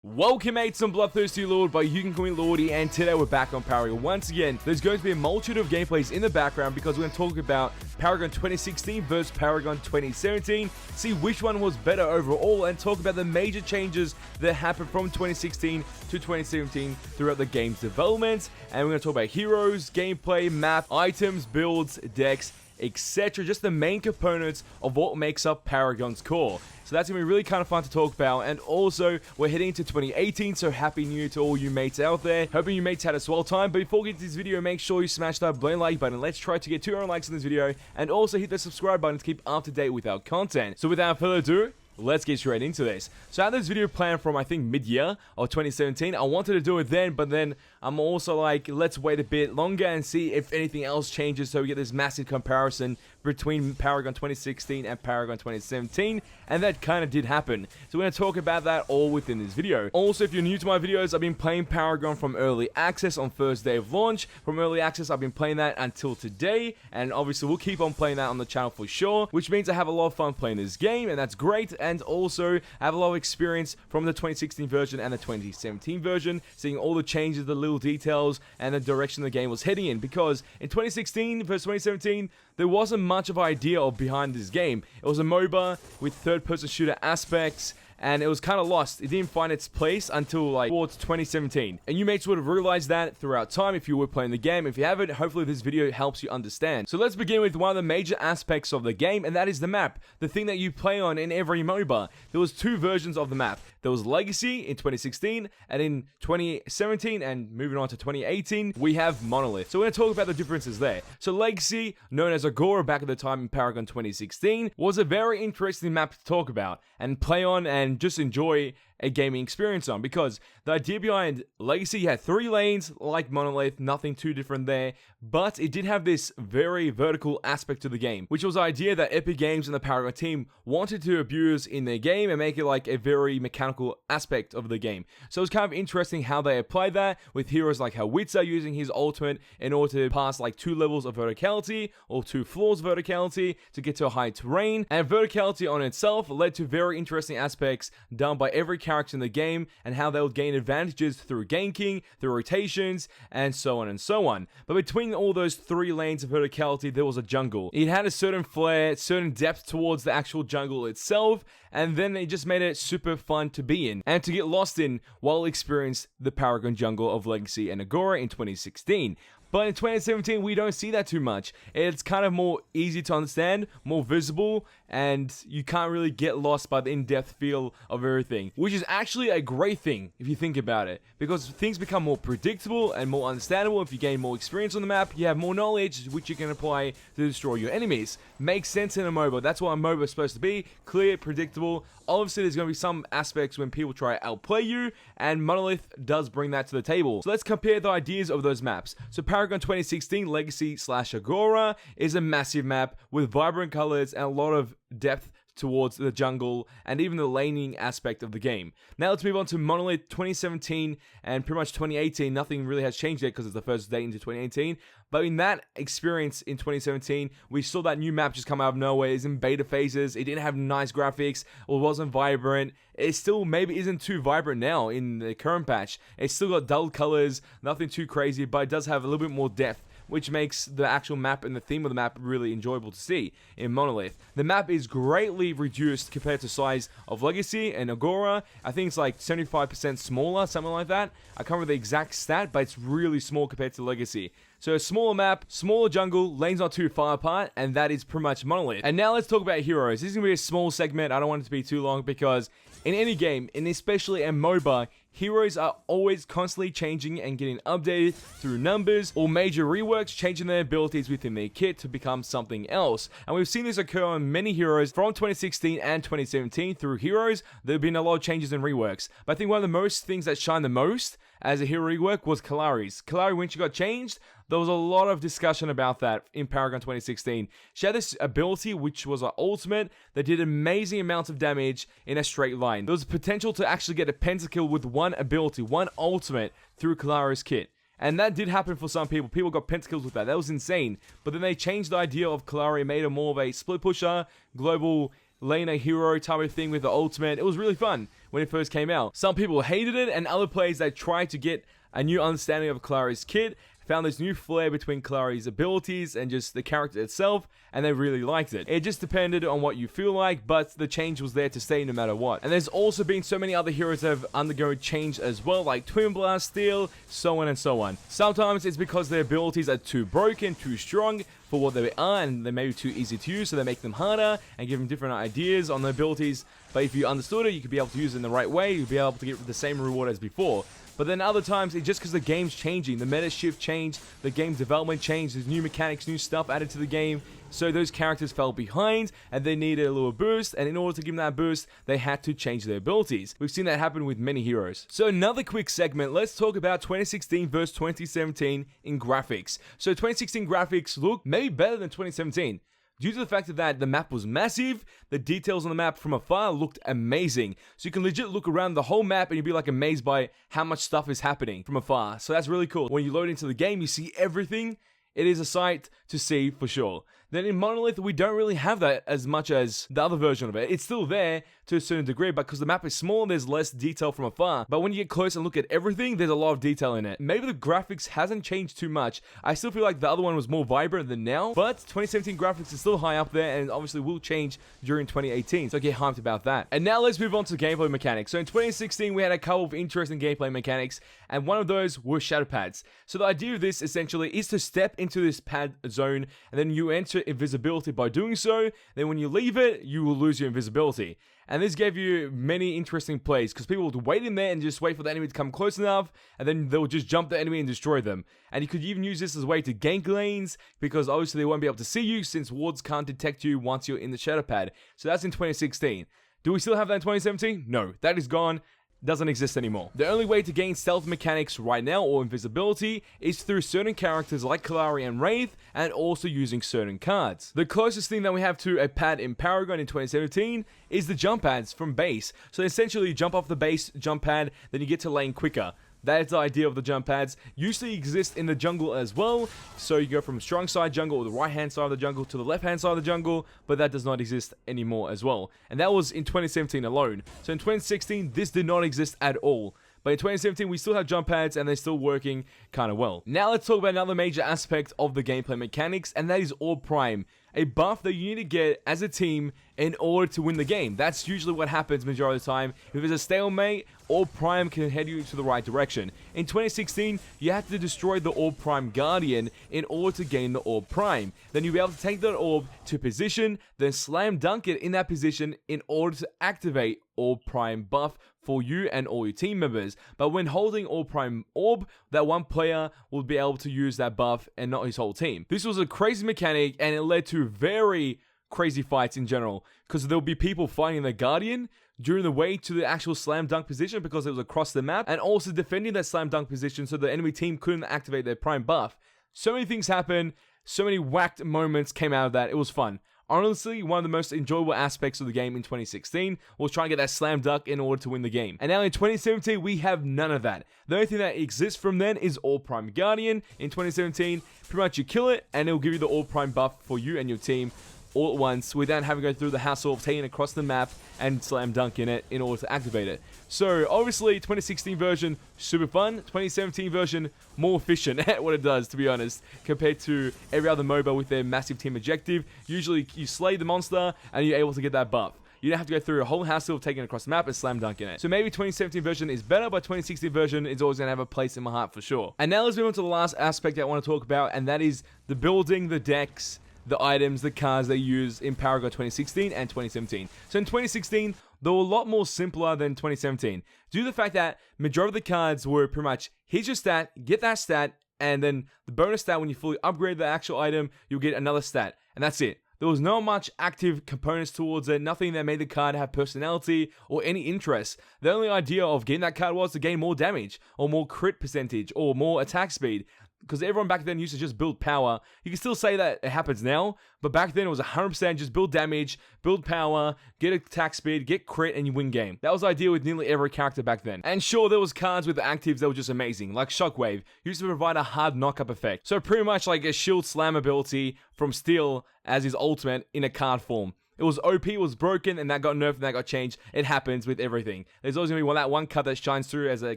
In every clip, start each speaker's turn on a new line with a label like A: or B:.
A: Welcome mates, I'm Bloodthirsty Lord, but you can call me Lordy, and today we're back on Paragon. Once again, there's going to be a multitude of gameplays in the background because we're going to talk about Paragon 2016 versus Paragon 2017, see which one was better overall, and talk about the major changes that happened from 2016 to 2017 throughout the game's development. And we're going to talk about heroes, gameplay, map, items, builds, decks, etc. Just the main components of what makes up Paragon's core. So that's going to be really kind of fun to talk about. And also, we're heading into 2018, so happy new year to all you mates out there. Hoping you mates had a swell time. But before we get to this video, make sure you smash that blue like button. Let's try to get 200 likes in this video. And also hit the subscribe button to keep up to date with our content. So without further ado, let's get straight into this. So I had this video planned from I think mid-year of 2017. I wanted to do it then, but then I'm also like, let's wait a bit longer and see if anything else changes so we get this massive comparison between Paragon 2016 and Paragon 2017, and that kind of did happen. So we're going to talk about that all within this video. Also, if you're new to my videos, I've been playing Paragon from early access on first day of launch. From early access, I've been playing that until today, and obviously we'll keep on playing that on the channel for sure, which means I have a lot of fun playing this game, and that's great. And also, I have a lot of experience from the 2016 version and the 2017 version, seeing all the changes, the little details, and the direction the game was heading in. Because in 2016 versus 2017, there wasn't much of an idea of behind this game. It was a MOBA with third-person shooter aspects, and it was kind of lost. It didn't find its place until like towards 2017. And you mates would have realized that throughout time if you were playing the game. If you haven't, hopefully this video helps you understand. So let's begin with one of the major aspects of the game, and that is the map. The thing that you play on in every MOBA. There was two versions of the map. There was Legacy in 2016, and in 2017, and moving on to 2018, we have Monolith. So we're going to talk about the differences there. So Legacy, known as Agora back at the time in Paragon 2016, was a very interesting map to talk about and play on and just enjoy a gaming experience on, because the idea behind Legacy had 3 lanes like Monolith, nothing too different there, but it did have this very vertical aspect to the game, which was the idea that Epic Games and the Paragon team wanted to abuse in their game and make it like a very mechanical aspect of the game. So it's kind of interesting how they applied that with heroes like Howitzer using his ultimate in order to pass like 2 levels of verticality or 2 floors of verticality to get to a high terrain, and verticality on itself led to very interesting aspects done by every character in the game and how they would gain advantages through ganking, through rotations, and so on and so on. But between all those 3 lanes of verticality, there was a jungle. It had a certain flair, certain depth towards the actual jungle itself, and then it just made it super fun to be in and to get lost in while experience the Paragon jungle of Legacy and Agora in 2016. But in 2017, we don't see that too much. It's kind of more easy to understand, more visible, and you can't really get lost by the in-depth feel of everything, which is actually a great thing if you think about it, because things become more predictable and more understandable. If you gain more experience on the map, you have more knowledge which you can apply to destroy your enemies. Makes sense in a MOBA. That's what a MOBA is supposed to be: clear, predictable. Obviously, there's going to be some aspects when people try to outplay you, and Monolith does bring that to the table. So let's compare the ideas of those maps. So Paragon 2016 Legacy / Agora is a massive map with vibrant colors and a lot of depth towards the jungle and even the laning aspect of the game. Now let's move on to Monolith 2017 and pretty much 2018. Nothing really has changed there because it's the first day into 2018. But in that experience in 2017, we saw that new map just come out of nowhere. It's in beta phases. It didn't have nice graphics or wasn't vibrant. It still maybe isn't too vibrant now in the current patch. It's still got dull colors, nothing too crazy, but it does have a little bit more depth, which makes the actual map and the theme of the map really enjoyable to see in Monolith. The map is greatly reduced compared to size of Legacy and Agora. I think it's like 75% smaller, something like that. I can't remember the exact stat, but it's really small compared to Legacy. So a smaller map, smaller jungle, lanes not too far apart, and that is pretty much Monolith. And now let's talk about heroes. This is going to be a small segment. I don't want it to be too long because in any game, and especially a MOBA, heroes are always constantly changing and getting updated through numbers or major reworks, changing their abilities within their kit to become something else. And we've seen this occur on many heroes from 2016 and 2017 through heroes. There have been a lot of changes and reworks. But I think one of the most things that shine the most as a hero rework was Kalari's. Kalari, when she got changed, there was a lot of discussion about that in Paragon 2016. She had this ability, which was an ultimate, that did amazing amounts of damage in a straight line. There was potential to actually get a pentakill with one ability, one ultimate, through Kalari's kit. And that did happen for some people. People got pentakills with that. That was insane. But then they changed the idea of Kalari, made her more of a split pusher, global laner hero type of thing with the ultimate. It was really fun when it first came out. Some people hated it, and other players that tried to get a new understanding of Clari's kit found this new flair between Clari's abilities and just the character itself, and they really liked it. It just depended on what you feel like, but the change was there to stay no matter what. And there's also been so many other heroes that have undergone change as well, like Twin Blast, Steel, so on and so on. Sometimes it's because their abilities are too broken, too strong for what they are, and they may be too easy to use, so they make them harder and give them different ideas on the abilities. But if you understood it, you could be able to use it in the right way, you'd be able to get the same reward as before. But then other times, it's just because the game's changing, the meta shift changed, the game development changed, there's new mechanics, new stuff added to the game, so those characters fell behind, and they needed a little boost, and in order to give them that boost, they had to change their abilities. We've seen that happen with many heroes. So another quick segment, let's talk about 2016 versus 2017 in graphics. So 2016 graphics look maybe better than 2017. Due to the fact that the map was massive, the details on the map from afar looked amazing. So you can legit look around the whole map and you'll be like amazed by how much stuff is happening from afar. So that's really cool. When you load into the game, you see everything. It is a sight to see for sure. Then in Monolith, we don't really have that as much as the other version of it. It's still there to a certain degree, but because the map is small, there's less detail from afar. But when you get close and look at everything, there's a lot of detail in it. Maybe the graphics hasn't changed too much. I still feel like the other one was more vibrant than now, but 2017 graphics is still high up there and obviously will change during 2018, so get hyped about that. And now let's move on to gameplay mechanics. So in 2016, we had a couple of interesting gameplay mechanics, and one of those were shadow pads. So the idea of this essentially is to step into this pad zone, and then you enter invisibility by doing so. Then when you leave it, you will lose your invisibility. And this gave you many interesting plays, because people would wait in there and just wait for the enemy to come close enough, and then they'll just jump the enemy and destroy them. And you could even use this as a way to gank lanes, because obviously they won't be able to see you since wards can't detect you once you're in the shadow pad. So that's in 2016. Do we still have that in 2017? No, that is gone. Doesn't exist anymore. The only way to gain stealth mechanics right now, or invisibility, is through certain characters like Kalari and Wraith, and also using certain cards. The closest thing that we have to a pad in Paragon in 2017 is the jump pads from base. So essentially you jump off the base jump pad, then you get to lane quicker. That is the idea of the jump pads. Usually exist in the jungle as well. So you go from strong side jungle, or the right hand side of the jungle, to the left hand side of the jungle, but that does not exist anymore as well. And that was in 2017 alone. So in 2016, this did not exist at all. But in 2017, we still have jump pads, and they're still working kind of well. Now let's talk about another major aspect of the gameplay mechanics, and that is Orb Prime. A buff that you need to get as a team in order to win the game. That's usually what happens majority of the time. If there's a stalemate, Orb Prime can head you to the right direction. In 2016, you have to destroy the Orb Prime Guardian in order to gain the Orb Prime. Then you'll be able to take that orb to position, then slam dunk it in that position in order to activate Orb Prime buff for you and all your team members. But when holding Orb Prime Orb, that one player will be able to use that buff and not his whole team. This was a crazy mechanic, and it led to very crazy fights in general, because there'll be people fighting the Guardian during the way to the actual slam dunk position because it was across the map, and also defending that slam dunk position so the enemy team couldn't activate their prime buff. So many things happened, so many whacked moments came out of that. It was fun. Honestly, one of the most enjoyable aspects of the game in 2016 was trying to get that slam dunk in order to win the game. And now in 2017, we have none of that. The only thing that exists from then is Orb Prime Guardian. In 2017, pretty much you kill it, and it'll give you the Orb Prime buff for you and your team all at once without having to go through the hassle of taking it across the map and slam dunking it in order to activate it. So obviously 2016 version super fun, 2017 version more efficient at what it does, to be honest, compared to every other MOBA with their massive team objective. Usually you slay the monster and you're able to get that buff. You don't have to go through a whole hassle of taking it across the map and slam dunking it. So maybe 2017 version is better, but 2016 version is always going to have a place in my heart for sure. And now let's move on to the last aspect I want to talk about, and that is the building, the decks, the items, the cards they use in Paragon 2016 and 2017. So in 2016, they were a lot more simpler than 2017. Due to the fact that majority of the cards were pretty much, here's your stat, get that stat, and then the bonus stat, when you fully upgrade the actual item, you'll get another stat. And that's it. There was not much active components towards it, nothing that made the card have personality or any interest. The only idea of getting that card was to gain more damage, or more crit percentage, or more attack speed. Because everyone back then used to just build power. You can still say that it happens now, but back then it was 100% just build damage, build power, get attack speed, get crit, and you win game. That was the idea with nearly every character back then. And sure, there was cards with the actives that were just amazing, like Shockwave, used to provide a hard knock-up effect. So pretty much like a shield slam ability from Steel as his ultimate in a card form. It was OP, it was broken, and that got nerfed and that got changed. It happens with everything. There's always going to be that one card that shines through as a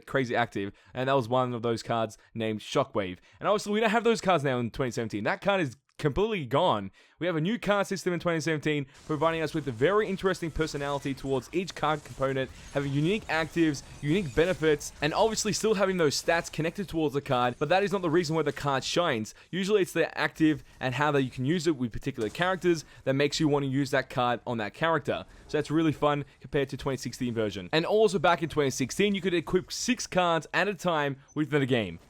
A: crazy active, and that was one of those cards named Shockwave. And obviously, we don't have those cards now in 2017. That card is completely gone. We have a new card system in 2017, providing us with a very interesting personality towards each card component, having unique actives, unique benefits, and obviously still having those stats connected towards the card, but that is not the reason why the card shines. Usually it's the active and how that you can use it with particular characters that makes you want to use that card on that character. So that's really fun compared to 2016 version. And also back in 2016, you could equip 6 cards at a time within the game.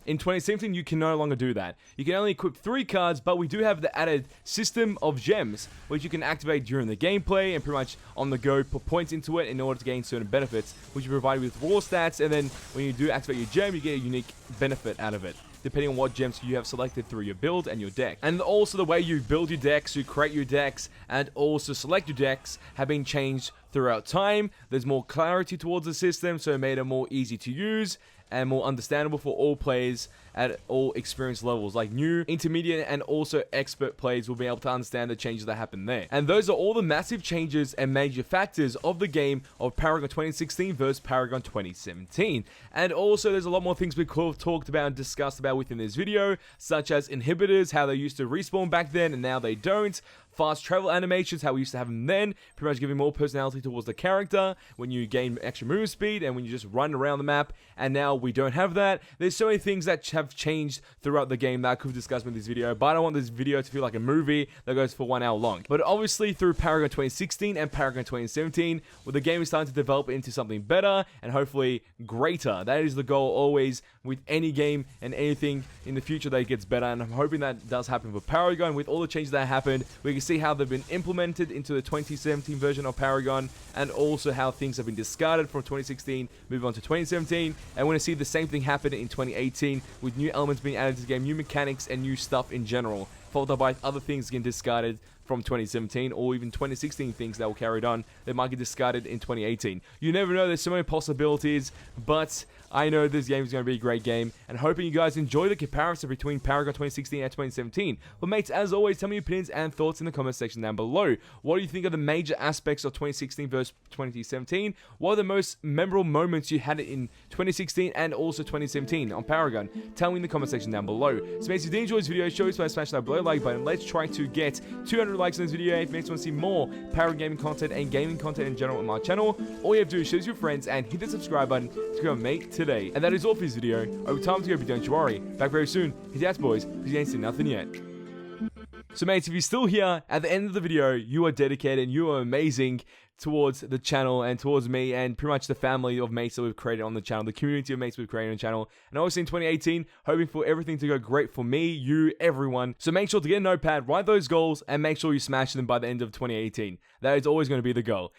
A: In 2017, you can no longer do that. You can only equip 3 cards, but we do have the added system of gems, which you can activate during the gameplay and pretty much on the go put points into it in order to gain certain benefits, which you provide with raw stats, and then when you do activate your gem, you get a unique benefit out of it, depending on what gems you have selected through your build and your deck. And also the way you build your decks, you create your decks, and also select your decks have been changed throughout time. There's more clarity towards the system, so it made it more easy to use and more understandable for all players at all experience levels. Like new, intermediate, and also expert players will be able to understand the changes that happen there. And those are all the massive changes and major factors of the game of Paragon 2016 versus Paragon 2017. And also there's a lot more things we could have talked about and discussed about within this video, such as inhibitors, how they used to respawn back then and now they don't. Fast travel animations, how we used to have them then, pretty much giving more personality towards the character when you gain extra move speed and when you just run around the map, and now we don't have that. There's so many things that have changed throughout the game that I could have discussed in this video, but I don't want this video to feel like a movie that goes for 1 hour long. But obviously through Paragon 2016 and Paragon 2017, well, the game is starting to develop into something better and hopefully greater. That is the goal always with any game and anything in the future that gets better, and I'm hoping that does happen for Paragon. With all the changes that happened, we can see how they've been implemented into the 2017 version of Paragon, and also how things have been discarded from 2016, move on to 2017, and we're going to see the same thing happen in 2018 with new elements being added to the game, new mechanics, and new stuff in general, followed by other things getting discarded from 2017, or even 2016 things that were carried on that might get discarded in 2018. You never know, there's so many possibilities, but I know this game is going to be a great game, and hoping you guys enjoy the comparison between Paragon 2016 and 2017. But mates, as always, tell me your opinions and thoughts in the comment section down below. What do you think are the major aspects of 2016 versus 2017? What are the most memorable moments you had in 2016 and also 2017 on Paragon? Tell me in the comment section down below. So mates, if you did enjoy this video, show us by smashing that below like button. Let's try to get 200 likes on this video. If you want to see more Paragon gaming content and gaming content in general on my channel, all you have to do is share this with your friends and hit the subscribe button to become a mate today. And that is all for this video. Over time to go, but don't you worry. Back very soon. Hit that, boys, because you ain't seen nothing yet. So mates, if you're still here at the end of the video, you are dedicated and you are amazing towards the channel and towards me and pretty much the family of mates that we've created on the channel, the community of mates we've created on the channel. And obviously in 2018, hoping for everything to go great for me, you, everyone. So make sure to get a notepad, write those goals, and make sure you smash them by the end of 2018. That is always going to be the goal.